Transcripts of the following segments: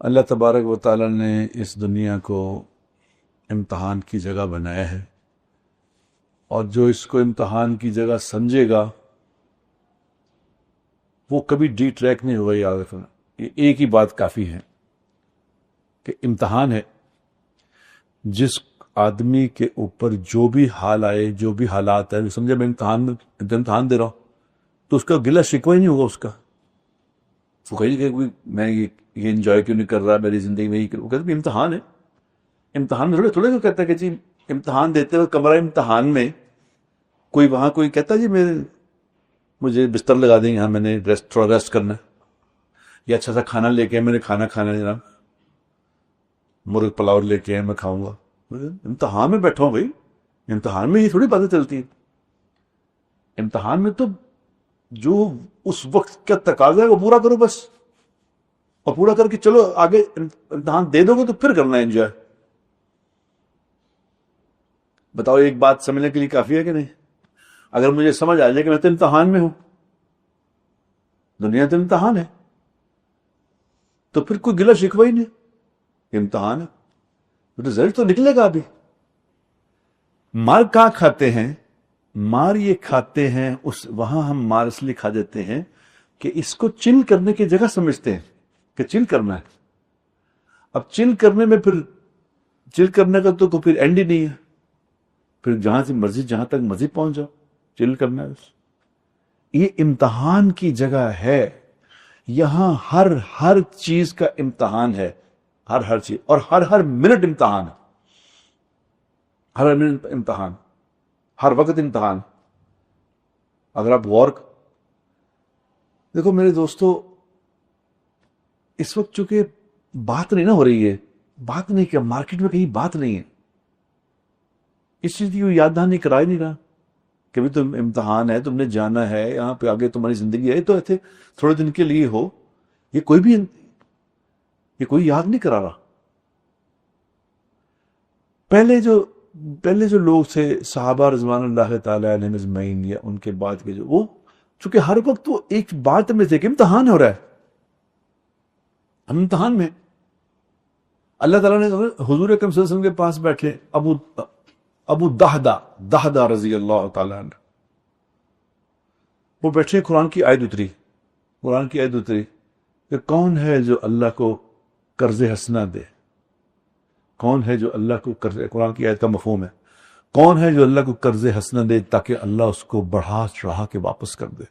اللہ تبارک و تعالیٰ نے اس دنیا کو امتحان کی جگہ بنایا ہے، اور جو اس کو امتحان کی جگہ سمجھے گا وہ کبھی ڈی ٹریک نہیں ہوگا۔ یاد رکھنا، یہ ایک ہی بات کافی ہے کہ امتحان ہے۔ جس آدمی کے اوپر جو بھی حال آئے، جو بھی حالات آئے، سمجھے میں امتحان دے رہا ہوں، تو اس کا گلہ شکوہ ہی نہیں ہوگا۔ اس کا وہ کہیں کہ میں یہ انجوائے کیوں نہیں کر رہا، میری زندگی میں وہ کہتے ہیں امتحان ہے۔ امتحان میں تھوڑے کو کہتا ہے کہ جی امتحان دیتے ہوئے کمرہ امتحان میں وہاں کوئی کہتا ہے جی مجھے بستر لگا دیں، یہاں میں نے تھوڑا ریسٹ کرنا ہے، یا اچھا سا کھانا لے کے میں نے کھانا ہے جناب، مرغ پلاؤ لے کے میں کھاؤں گا۔ امتحان میں بیٹھا ہوں بھائی، امتحان میں یہ تھوڑی باتیں چلتی ہیں۔ امتحان میں تو جو اس وقت کا تقاضا ہے وہ پورا کرو بس، اور پورا کر کے چلو آگے۔ امتحان دے دو گے تو پھر کرنا ہے انجوائے۔ بتاؤ ایک بات سمجھنے کے لیے کافی ہے کہ نہیں؟ اگر مجھے سمجھ آ جائے کہ میں تو امتحان میں ہوں، دنیا تو امتحان ہے، تو پھر کوئی گلہ شکوہ ہی نہیں۔ امتحان ہے، رزلٹ تو نکلے گا ابھی۔ مار کہاں کھاتے ہیں؟ مار یہ کھاتے ہیں وہاں ہم مار اس لیے کھا دیتے ہیں کہ اس کو چل کرنے کی جگہ سمجھتے ہیں کہ چل کرنا ہے۔ اب چل کرنے میں چل کرنے کا تو پھر اینڈ ہی نہیں ہے، پھر جہاں تک مرضی پہنچ جاؤ، چل کرنا ہے۔ یہ امتحان کی جگہ ہے، یہاں ہر چیز کا امتحان ہے، ہر چیز، اور ہر منٹ امتحان ہے، ہر منٹ امتحان، ہر وقت امتحان۔ اگر آپ دیکھو میرے دوستو، اس وقت چونکہ بات نہیں نہ ہو رہی ہے، بات نہیں کہ مارکیٹ میں کہیں بات نہیں ہے، اس چیز کی یاد دہانی کرا ہی نہیں رہا کہ بھی تم امتحان ہے، تم نے جانا ہے، یہاں پہ آگے تمہاری زندگی ہے، تو ایسے تھوڑے دن کے لیے ہو، یہ کوئی یاد نہیں کرا رہا۔ پہلے جو لوگ تھے صحابہ رضوان اللہ تعالی علیہم اجمعین، یا ان کے بعد کے وہ چونکہ ہر وقت وہ ایک بات میں تھے کہ امتحان ہو رہا ہے، ہم امتحان میں۔ اللہ تعالیٰ نے حضور اکرم صلی اللہ علیہ وسلم کے پاس بیٹھے ابو دہدہ رضی اللہ تعالیٰ عنہ، وہ بیٹھے، قرآن کی آیت اتری کہ کون ہے جو اللہ کو قرض حسنہ دے، کون ہے جو اللہ کو قرآن کی آیت کا مفہوم ہے، کون ہے جو اللہ کو قرض حسنہ دے تاکہ اللہ اس کو بڑھا چڑھا کے واپس کر دے۔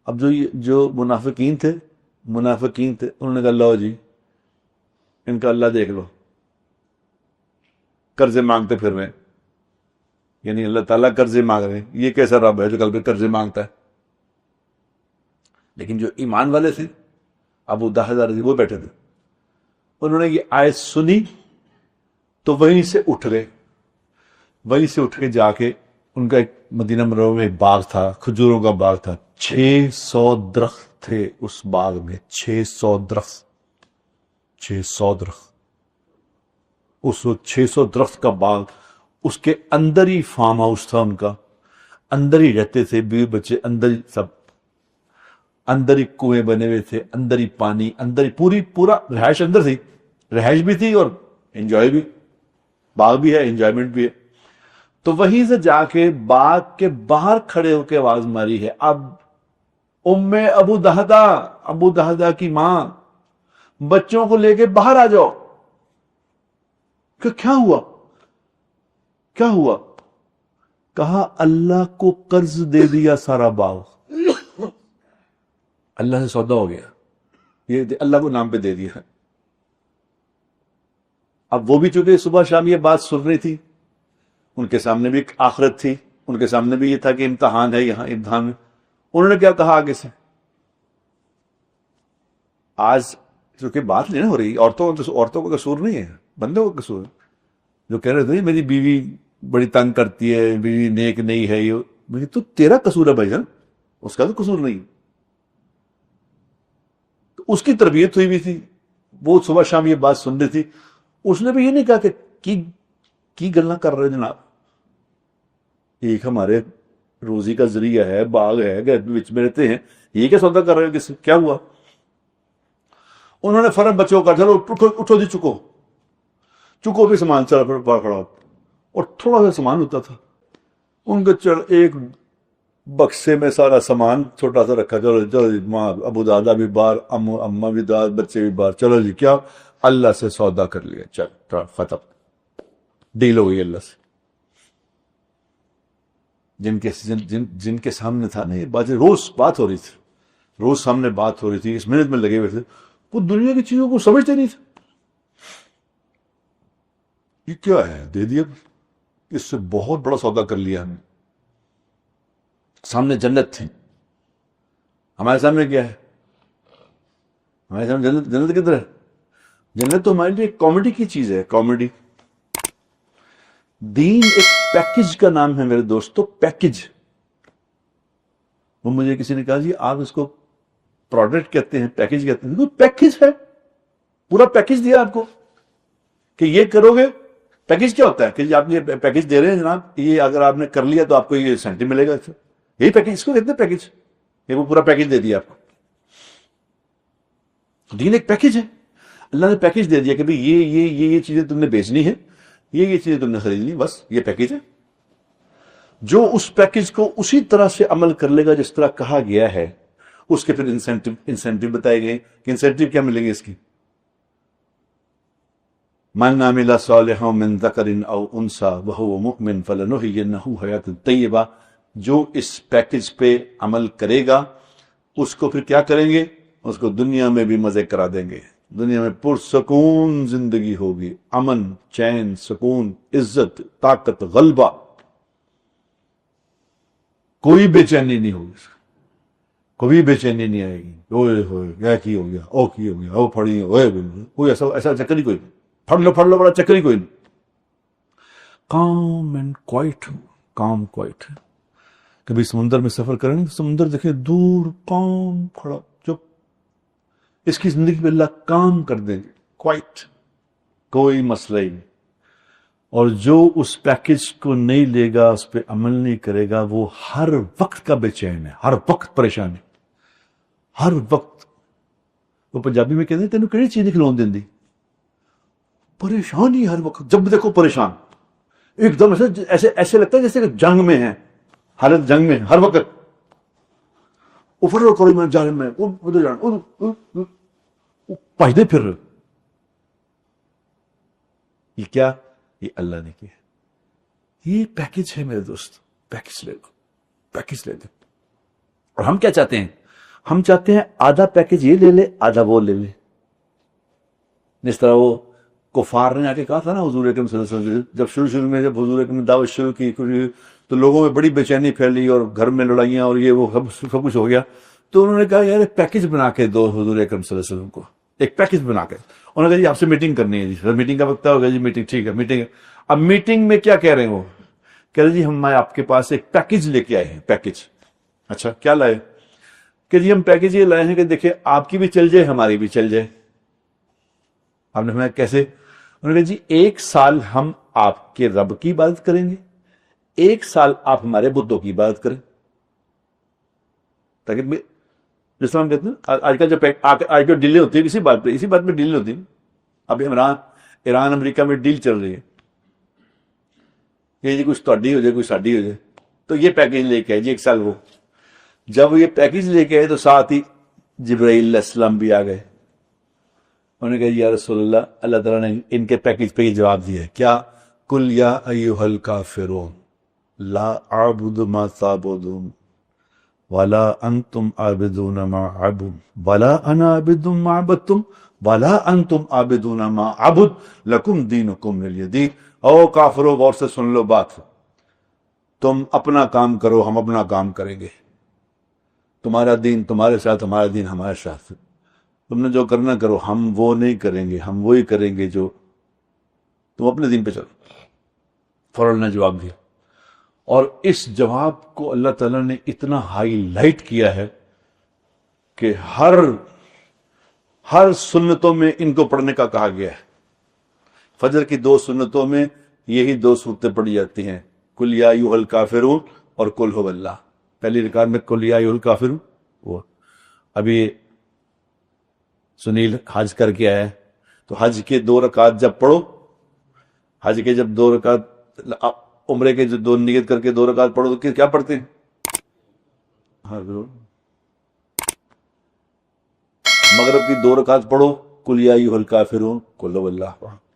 اب جو منافقین تھے انہوں نے کہا لو جی ان کا اللہ دیکھ لو، قرضے مانگتے پھر رہے ہیں، یعنی اللہ تعالیٰ قرضے مانگ رہے ہیں، یہ کیسا رب ہے جو کل پہ قرضے مانگتا ہے؟ لیکن جو ایمان والے تھے ابو دہدہ رضی، وہ بیٹھے تھے، انہوں نے یہ آیت سنی تو وہیں سے اٹھ کے جا کے ان کا ایک مدینہ منورہ میں ایک باغ تھا، کھجوروں کا باغ تھا، 600 درخت تھے اس باغ میں، 600 درخت اس وقت 600 درخت کا باغ، اس کے اندر ہی فارم ہاؤس تھا ان کا، اندر ہی رہتے تھے، بیوی بچے اندر ہی، سب اندر ہی کنویں بنے ہوئے تھے، اندر ہی پانی، اندر ہی پورا رہائش اندر تھی، رہائش بھی تھی اور انجوائے بھی، باغ بھی ہے، انجوائمنٹ بھی ہے۔ تو وہیں سے جا کے باغ کے باہر کھڑے ہو کے آواز ماری ہے، اب ابو دہدہ کی ماں، بچوں کو لے کے باہر آ جاؤ۔ کہ کیا ہوا؟ کہا اللہ کو قرض دے دیا سارا باغ، اللہ سے سودا ہو گیا، یہ اللہ کو نام پہ دے دیا۔ اب وہ بھی چونکہ صبح شام یہ بات سن رہی تھی، ان کے سامنے بھی ایک آخرت تھی، ان کے سامنے بھی یہ تھا کہ امتحان ہے، یہاں امتحان میں انہوں نے کیا کہا آگے سے؟ آج چونکہ بات نہیں ہو رہی، عورتوں کا قصور نہیں ہے، بندوں کا قصور ہے۔ جو کہہ رہے تھے میری بیوی بڑی تنگ کرتی ہے، بیوی نیک نہیں ہے، یہ تو تیرا قصور ہے بھائی جان، اس کا تو قصور نہیں۔ اس کی تربیت ہوئی بھی تھی، وہ صبح شام یہ بات سن رہی تھی، اس نے بھی یہ نہیں کہا کہ کی گلنا کر رہے جناب، ایک ہمارے روزی کا ذریعہ ہے، باغ ہے، گھر میں رہتے ہیں، یہ کیا سودا کر رہے ہو، کیا ہوا؟ انہوں نے فوراً بچوں کا چلو اٹھو جی، چکو بھی سامان چل پڑا کھڑا، اور تھوڑا سا سامان ہوتا تھا ان کے، ایک بکسے میں سارا سامان چھوٹا سا رکھا، چلو چلو جی، ماں ابو دادا بھی باہر، اماں بھی باہر، بچے بھی باہر، چلو جی کیا اللہ سے سودا کر لیا، چل ختم، ڈیل ہو گئی اللہ سے۔ جن کے سامنے تھا نا یہ بات، روز بات ہو رہی تھی، روز سامنے بات ہو رہی تھی، اس محنت میں لگے ہوئے تھے، وہ دنیا کی چیزوں کو سمجھتے نہیں تھے۔ یہ کیا ہے، دے دیا، اس سے بہت بڑا سودا کر لیا ہم نے۔ سامنے جنت تھی، ہمارے سامنے کیا ہے؟ ہمارے سامنے جنت کدھر ہے؟ جنت تو ہمارے لیے کامیڈی کی چیز ہے، کامیڈی۔ دین ایک پیکج کا نام ہے میرے دوستو، پیکج۔ وہ مجھے کسی نے کہا جی آپ اس کو پروڈکٹ کہتے ہیں، پیکج کہتے ہیں، پیکج ہے، پورا پیکج دیا آپ کو کہ یہ کرو گے۔ پیکج کیا ہوتا ہے کہ جی آپ یہ پیکج دے رہے ہیں جناب، یہ اگر آپ نے کر لیا تو آپ کو یہ سینٹی ملے گا، یہی پیکج، اس کو کہتے ہیں پیکج۔ یہ وہ پورا پیکج دے دیا آپ کو۔ دین ایک پیکج ہے، اللہ نے پیکج دے دیا کہ بھئی یہ چیزیں تم نے بیچنی ہے، یہ چیزیں تم نے خریدنی، بس یہ پیکج ہے۔ جو اس پیکج کو اسی طرح سے عمل کر لے گا جس طرح کہا گیا ہے، اس کے پھر انسینٹیو بتائے گئے کہ انسینٹیو کیا ملیں گے اس کی۔ من عمل صالحا من ذکر او انثی وهو مؤمن فلنحینہ حیاۃ طیبہ، جو اس پیکج پہ عمل کرے گا اس کو پھر کیا کریں گے؟ اس کو دنیا میں بھی مزے کرا دیں گے، دنیا میں پرسکون زندگی ہوگی، امن، چین، سکون، عزت، طاقت، غلبہ، کوئی بے چینی نہیں ہوگی، کوئی بے چینی نہیں آئے گی، اوئے ہوئے کیا کی ہو گیا، او کی ہو گیا، او پھڑی، کوئی ایسا چکر ہی کوئی نہیں، پھڑ لو بڑا چکر ہی کوئی نہیں۔ کام اینڈ کوائٹ، کام کوائٹ ہے۔ کبھی سمندر میں سفر کریں گے، سمندر دیکھیں دور، کام کھڑا، چپ، اس کی زندگی میں اللہ کام کر دیں گے، کوائٹ، کوئی مسئلہ ہی نہیں۔ اور جو اس پیکج کو نہیں لے گا، اس پہ عمل نہیں کرے گا، وہ ہر وقت کا بے چین ہے، ہر وقت پریشان ہے، ہر وقت۔ وہ پنجابی میں کہتے ہیں تینوں کہڑی چیز کھلون دیں دی، پریشان ہی ہر وقت، جب دیکھو پریشان، ایک دم ایسے لگتا ہے جیسے کہ جنگ میں ہے، حالت جنگ میں ہر وقت، اوپر کرو میں جا رہے، میں ادھر جانا، پہدے پھر رہے۔ یہ کیا؟ یہ اللہ نے کیا، یہ پیکج ہے میرے دوست، پیکج لے لو، پیکج لے لو۔ اور ہم کیا چاہتے ہیں؟ ہم چاہتے ہیں آدھا پیکج یہ لے لے، آدھا وہ لے لے۔ جس طرح وہ کفار نے آ کے کہا تھا نا حضور اکرم صلی اللہ علیہ وسلم، جب شروع میں جب حضور اکرم نے دعوت شروع کی تو لوگوں میں بڑی بے چینی پھیلی اور گھر میں لڑائیاں اور یہ وہ سب کچھ ہو گیا، تو انہوں نے کہا یار ایک پیکج بنا کے دو حضور اکرم صلی اللہ علیہ وسلم کو، ایک پیکج بنا کے۔ انہوں نے کہا جی آپ سے میٹنگ کرنی ہے، جی سر میٹنگ کا وقت ہوگا، جی میٹنگ، ٹھیک ہے میٹنگ۔ اب میٹنگ میں کیا کہہ رہے ہیں وہ؟ کہہ رہے جی ہم آپ کے پاس ایک پیکج لے کے آئے ہیں، پیکج۔ اچھا کیا لائے؟ کہ جی ہم پیکج یہ لائے ہیں کہ دیکھیں آپ کی بھی چل جائے، ہماری بھی چل جائے۔ آپ نے فرمایا کیسے؟ انہوں نے کہا جی 1 سال ہم آپ کے رب کی عبادت کریں گے، 1 سال آپ ہمارے بتوں کی عبادت کریں، تاکہ جس طرح ہم کہتے ہیں آج کل جب آج کل ڈیلیں ہوتی ہے اسی بات پہ ڈیلیں ہوتی ہیں۔ اب ایران امریکہ میں ڈیل چل رہی ہے کہ جی کچھ تہاڈی ہو جائے، کوئی ساڈی ہو جائے، تو یہ پیکج لے کے آئے جی 1 سال وہ۔ جب یہ پیکج لے کے آئے تو ساتھ ہی جبرائیل علیہ السلام بھی آ گئے۔ انہوں نے کہا یا رسول اللہ، اللہ تعالیٰ نے ان کے پیکج پہ یہ جواب دیا ہے کیا؟ قل یا ایھا الکافرون لا اعبد ما تعبدون ولا انتم عابدون ما اعبد ولا انا عابد ما عبدتم ولا انتم عابدون ما اعبد لکم دینکم ولی دین۔ او کافرو غور سے سن لو بات، تم اپنا کام کرو، ہم اپنا کام کریں گے، تمہارا دین تمہارے ساتھ، ہمارا دین ہمارے ساتھ، تم نے جو کرنا کرو، ہم وہ نہیں کریں گے، ہم وہی کریں گے جو تم اپنے دین پہ چلو۔ فوراً نے جواب دیا، اور اس جواب کو اللہ تعالیٰ نے اتنا ہائی لائٹ کیا ہے کہ ہر سنتوں میں ان کو پڑھنے کا کہا گیا ہے۔ فجر کی 2 سنتوں میں یہی 2 صورتیں پڑھی جاتی ہیں، قل یا ایھا الکافرون اور قل ھو اللہ۔ پہلی رکعت میں قل یا ایھا الکافرون، وہ ابھی سنیل حج کر کے آیا ہے، تو حج کے 2 رکعت جب پڑھو، حج کے جب 2 رکعت، عمرے کے جو 2 نیت کر کے 2 رکعت پڑھو تو کیا پڑھتے ہیں؟ ہاں ضرور۔ مغرب کی 2 رکعت پڑھو، قل یا ایھا الکافرون، قل هو اللہ احد۔